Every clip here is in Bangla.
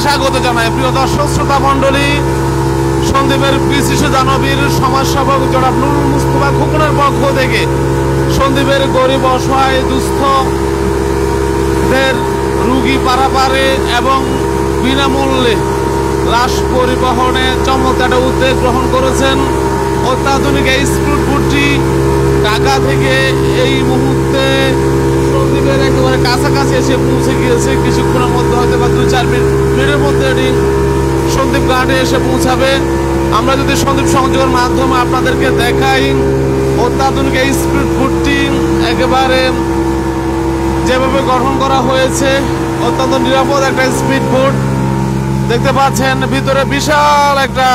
স্বাগত জানাই প্রিয় দর্শক শ্রোতা মন্ডলী। সন্দ্বীপের বিশিষ্ট দানবীর সমাজসেবক জনাব নুরুল মুস্তফা খোকনের পক্ষ থেকে সন্দ্বীপের গরিব অসহায় দুস্থদের রুগী পারাপারে এবং বিনামূল্যে লাশ পরিবহনে চমৎকার উদ্যোগ গ্রহণ করেছেন। অত্যাধুনিক এই স্পিড বোটটি ঢাকা থেকে এই মুহূর্তে সন্দ্বীপের একেবারে কাছাকাছি এসে পৌঁছে গিয়েছে। কিছুক্ষণের মধ্যে হয়তো বা 2-4 মিনিটের মধ্যে এটি সন্দ্বীপ ঘাটে এসে পৌঁছাবে। আমরা যদি সন্দ্বীপ সংযোগের মাধ্যমে আপনাদেরকে দেখাই অত্যাধুনিক এই স্পিড বোটটি একেবারে যেভাবে গঠন করা হয়েছে, অত্যন্ত নিরাপদ একটা স্পিড বোট। দেখতে পাচ্ছেন ভিতরে বিশাল একটা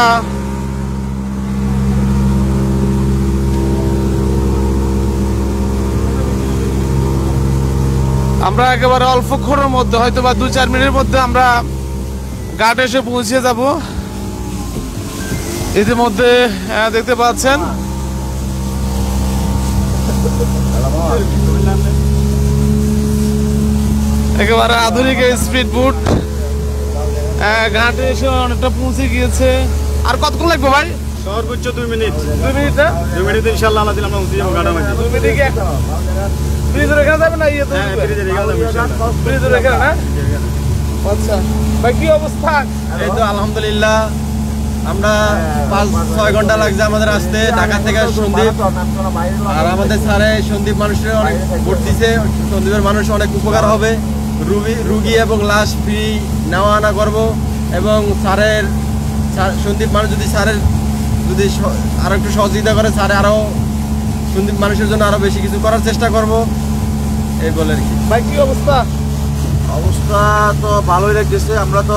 আমরা একেবারে অল্পক্ষণের মধ্যে হয়তো বা 2-4 মিনিটের মধ্যে আমরা ঘাটে এসে পৌঁছে যাব। ইতিমধ্যে দেখতে পাচ্ছেন একেবারে আধুনিক স্পিড বোট ঘাটে এসে অনেকটা পৌঁছে গিয়েছে। আর কতক্ষণ লাগবে ভাই? সর্বোচ্চ 2 মিনিট। 2 মিনিট? 2 মিনিটে ইনশাআল্লাহ আল্লাহ দিলে আমরা পৌঁছে যাব ঘাটের মধ্যে। 2 মিনিট কি এখন ফ্রিজে রেখে যাবে না? ইয়ে তো ফ্রিজে রেখে যাবে ইনশাআল্লাহ। ফ্রিজে রেখে না? আচ্ছা ভাই, কি অবস্থা? এই তো আলহামদুলিল্লাহ, আমরা 5-6 ঘন্টা লাগছে আমাদের আসতে ঢাকা থেকে সন্দ্বীপ। আর আমাদের স্যারে সন্দ্বীপ মানুষের অনেক ভোট দিছে, সন্দ্বীপের মানুষ অনেক উপকার হবে। রুগী এবং লাশ ফ্রি নেওয়া আনা করবো এবং সন্দ্বীপ মানুষ যদি স্যারের আরো একটু সহযোগিতা করে, স্যারে আরো সন্দ্বীপ মানুষের জন্য আরো বেশি কিছু করার চেষ্টা করব, এই বলে আর কি। ভাই কি অবস্থা? অবস্থা তো ভালোই লাগতেছে। আমরা তো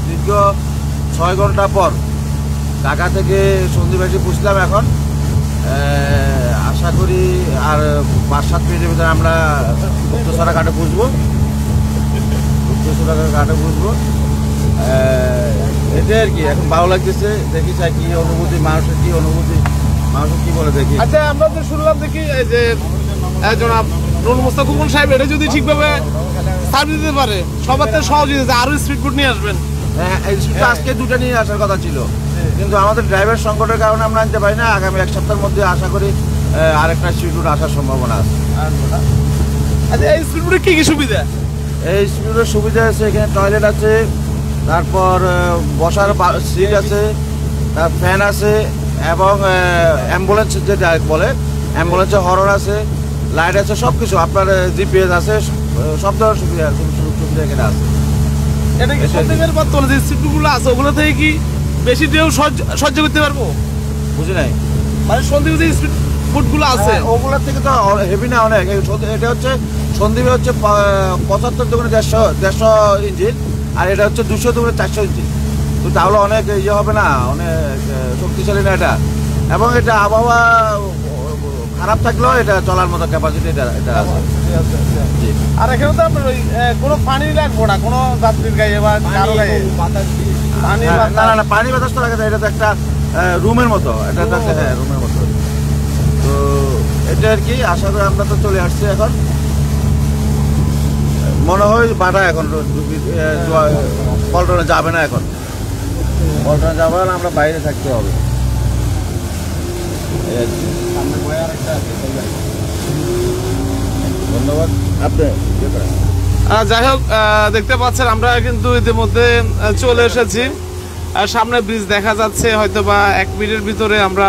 দীর্ঘ 6 ঘন্টা পর ঢাকা থেকে সন্দ্বীপ এসে পুষলাম। এখন আশা করি আর 5-7 মিনিটের ভিতরে আমরা উত্তরসরা ঘাটে পুষবো। এটাই আর কি। এখন ভালো লাগতেছে, দেখি চাই কি অনুভূতি, মানুষের কি বলে দেখি। আচ্ছা, আমরা তো শুনলাম দেখি এই যে জনাব নুরুল মুস্তফা খোকন সাহেব এটা যদি ঠিকভাবে সার্ভিস দিতে পারে, সবার থেকে সহযোগিতা আরো স্পিড বোট নিয়ে আসবেন। হ্যাঁ, আজকে 2টা নিয়ে আসার কথা ছিল, কিন্তু আমাদের ড্রাইভার সংকটের কারণে আমরা আনতে পারি না। আগামী 1 সপ্তাহের মধ্যে আশা করি আরেকটা স্পিড বোট আসার সম্ভাবনা আছে। আচ্ছা, এই স্পিড বোটে কি কি সুবিধা? এই স্পিড বোটের সুবিধা আছে, এখানে টয়লেট আছে, তারপর বসার সিট আছে, তার ফ্যান আছে এবং অ্যাম্বুলেন্স যেটা বলে অ্যাম্বুলেন্সের হরর আছে, লাইট আছে, সব কিছু। আপনার জিপিএস আছে, সব ধরনের সুবিধা এখানে আছে। এটা কি সন্দ্বীপের বর্তমানে যে স্পিডগুলো আছে ওগুলো থেকে কি বেশি ঢেউ সহ্য করতে পারবো? বুঝি নাই, মানে সন্দ্বীপে যে স্পিড বোটগুলো আছে ওগুলোর থেকে তো হেভি না অনেক। এটা হচ্ছে সন্দ্বীপে হচ্ছে 75-150 ইঞ্জিন, আর এটা হচ্ছে 200-400 ইঞ্জিন। তো তাহলে অনেক ইয়ে হবে না, অনেক শক্তিশালী না এটা। এবং এটা আবহাওয়া খারাপ থাকলেও এটা চলার মতো ক্যাপাসিটি এটা আছে। আর এখানে তো আপনার ওই কোনো পানি লাগবো না কোনো যাত্রীর গায়ে বা কারো গায়ে? না, পানি বাতাস তো লাগে না। এটা তো একটা রুমের মতো, এটা তো হ্যাঁ রুমের মতো। তো এটা আর কি। আশা করি আমরা তো চলে আসছি এখন। মনে হয় বাটা এখন পল্টনে যাবে না, এখন পল্টনে যাবে না, আমরা বাইরে থাকতে হবে। ধন্যবাদ। আপনি যাই হোক, দেখতে পাচ্ছেন আমরা কিন্তু ইতিমধ্যে চলে এসেছি। সামনে ব্রিজ দেখা যাচ্ছে, হয়তো বা 1 মিনিটের ভিতরে আমরা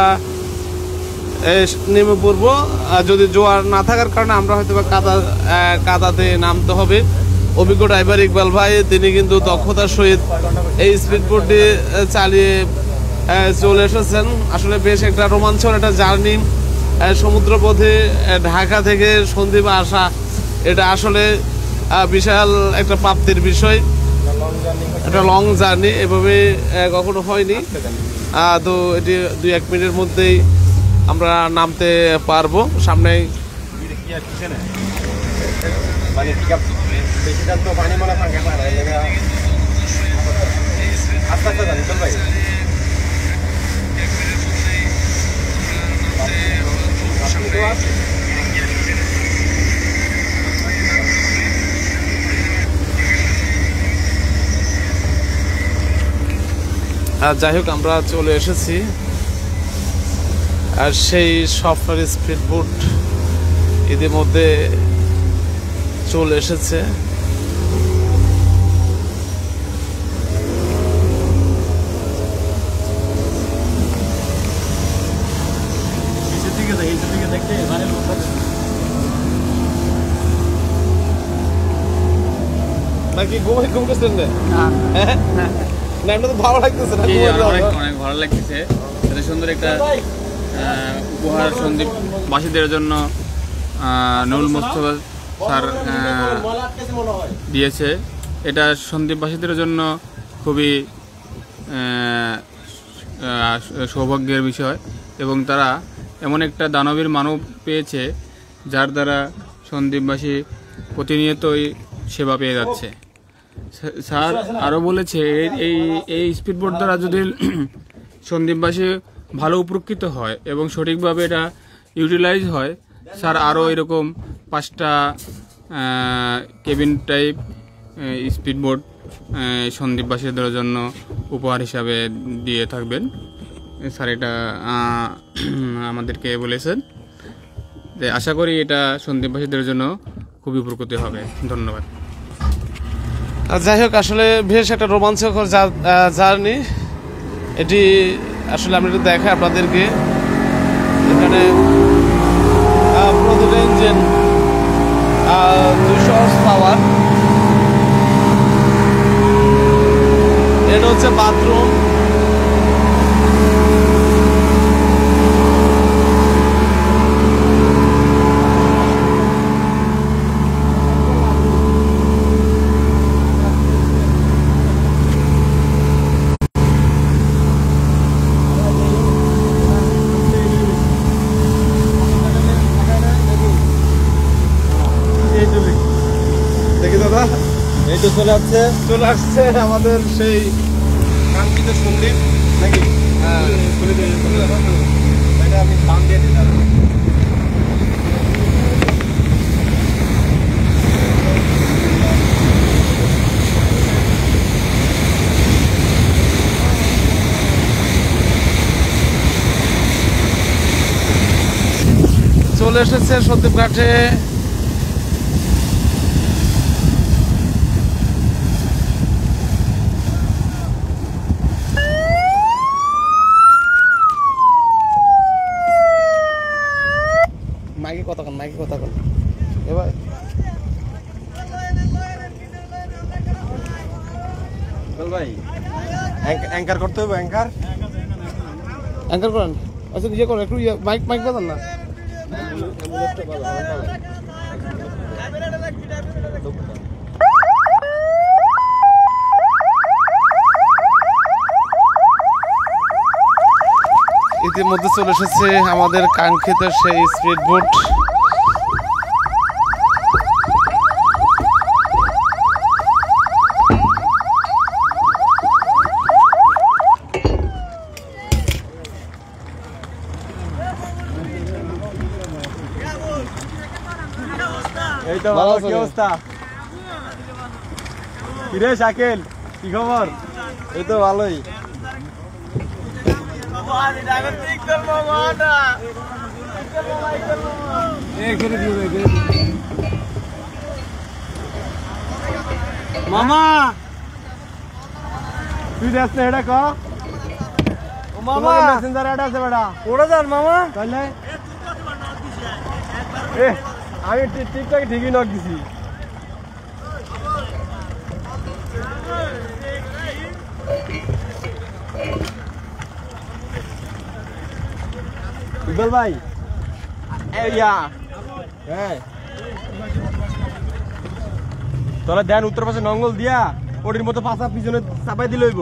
নেমে পড়বো। যদি জোয়ার না থাকার কারণে আমরা হয়তো বা কাদাতে নামতে হবে। অভিজ্ঞ ড্রাইভার ইকবাল ভাই, তিনি কিন্তু দক্ষতার সহিত এই স্পিড বোটটি চালিয়ে চলে এসেছেন। আসলে বেশ একটা রোমাঞ্চকর একটা জার্নি। সমুদ্রপথে ঢাকা থেকে সন্দ্বীপ আসা, এটা আসলে বিশাল একটা প্রাপ্তির বিষয়। একটা লং জার্নি এভাবে কখনো হয়নি। তো এটি 2-1 মিনিটের মধ্যেই আমরা নামতে পারবো। সামনেই যাই হোক, আমরা চলে এসেছি আর সেই স্বপ্নের স্পিড বোট ইতিমধ্যে চলে এসেছে। নাকি ঘুমতেছেন না? না, এমনি তো ভালো লাগতেছে না? অনেক ভালো লাগতেছে। এত সুন্দর একটা উপহার সন্দীপবাসীদের জন্য নুরুল মুস্তফা স্যার দিয়েছে। এটা সন্দীপবাসীদের জন্য খুবই সৌভাগ্যের বিষয়, এবং তারা এমন একটা দানবীর মানব পেয়েছে যার দ্বারা সন্দীপবাসী প্রতিনিয়তই সেবা পেয়ে যাচ্ছে। স্যার আরও বলেছে এই স্পিডবোট দ্বারা যদি সন্দীপবাসী ভালো উপকৃত হয় এবং সঠিকভাবে এটা ইউটিলাইজ হয়, স্যার আরও এরকম 5টা কেবিন টাইপ স্পিডবোট সন্দীপবাসীদের জন্য উপহার হিসাবে দিয়ে থাকবেন। স্যার এটা আমাদেরকে বলেছেন। আশা করি এটা সন্দীপবাসীদের জন্য খুবই উপকৃত হবে। ধন্যবাদ। যাই হোক, আসলে বেশ একটা রোমাঞ্চকর জার্নি এটি। আসলে আমি একটু দেখাই আপনাদেরকে। এখানে প্রতিটা ইঞ্জিন 200 হর্স পাওয়ার। এটা হচ্ছে বাথরুম। এই তো চলে আসছে আমাদের সেই কাঙ্ক্ষিত সন্দীপ নাকি? এটা আমি দাম দিয়ে দিলাম। চলে এসেছে সন্দীপ ঘাটে। মাইকে কথা কন এবার। ভাই অ্যাঙ্কার করতে হবে, অ্যাঙ্কার করেন। আচ্ছা, ইয়ে করেন একটু, মাইক বাজান না। ইতিমধ্যে চলে এসেছে আমাদের কাঙ্ক্ষিত সেই স্পিড বোট। এই তো ভালো। কি অবস্থা? কিরে শাকিল, কি খবর? এই তো ভালোই। মামা তুই দেখ না এটা কো মামা মেসেঞ্জার এটা আছে বেটা ওড়া যান মামা তাহলে আমি টিকটক ঠিকই নক দিছি। ইকবাল ভাই হ্যাঁ তোরা দেন উত্তর পাশে নঙ্গল দিয়া ওটির মতো পাশা পিছনে চাপাই দিল হইব।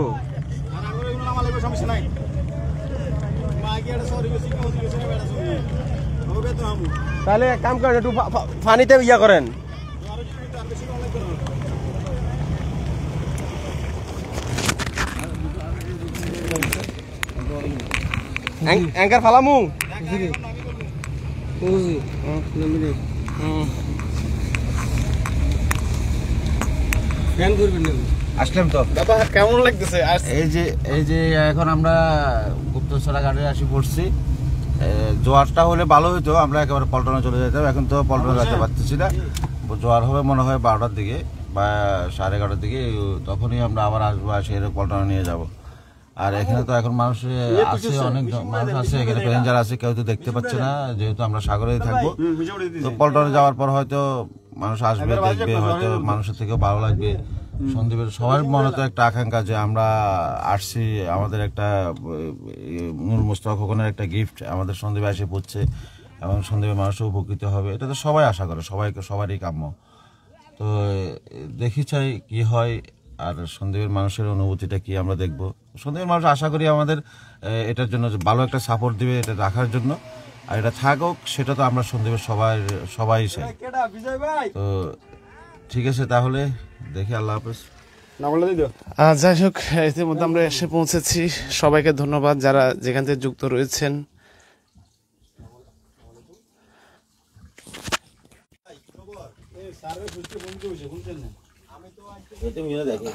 তাহলে কাম করেন একটু পানিতে ইয়া করেন। অ্যাঙ্কার ফালামু ফ্যান করবেন আসলাম তো। দাদা কেমন লাগতেছে? এই যে এখন আমরা গুপ্তছড়া ঘাটে আসি পড়ছি। জোয়ারটা হলে ভালো হতো, আমরা একেবারে পল্টনে চলে যেতাম। এখন তো পল্টনে যেতে পারতেছি না। জোয়ার হবে মনে হয় 12টার দিকে বা 11:30টার দিকে, তখনই আমরা আবার আসবো, আসে এর পল্টনে নিয়ে যাব। আর এখানে তো এখন মানুষ আছে, অনেক মানুষ আছে এখানে, প্যাসেঞ্জার আছে, কেউ তো দেখতে পাচ্ছে না যেহেতু আমরা সাগরেই থাকবো। তো পল্টনে যাওয়ার পর হয়তো মানুষ আসবে, দেখবে, হয়তো মানুষের থেকেও ভালো লাগবে। সন্দীপের সবার মনে তো একটা আকাঙ্ক্ষা যে আমরা আসছি, আমাদের একটা নূর মুস্তাফা খোকনের একটা গিফট আমাদের সন্দীপে এসে পড়ছে এবং সন্দীপের মানুষও উপকৃত হবে, এটা তো সবাই আশা করে, সবারই কাম্য। তো দেখি চাই কি হয়, আর সন্দীপের মানুষের অনুভূতিটা কি আমরা দেখব। সন্দীপের মানুষ আশা করি আমাদের এটার জন্য ভালো একটা সাপোর্ট দিবে, এটা রাখার জন্য। আর এটা থাকুক, সেটা তো আমরা সন্দীপের সবাই চাই। তো ঠিক আছে, তাহলে দেখি, আল্লাহ হাফেজ। যাই হোক, ইতিমধ্যে আমরা এসে পৌঁছেছি। সবাইকে ধন্যবাদ যারা যেখান থেকে যুক্ত রয়েছেন। দেখো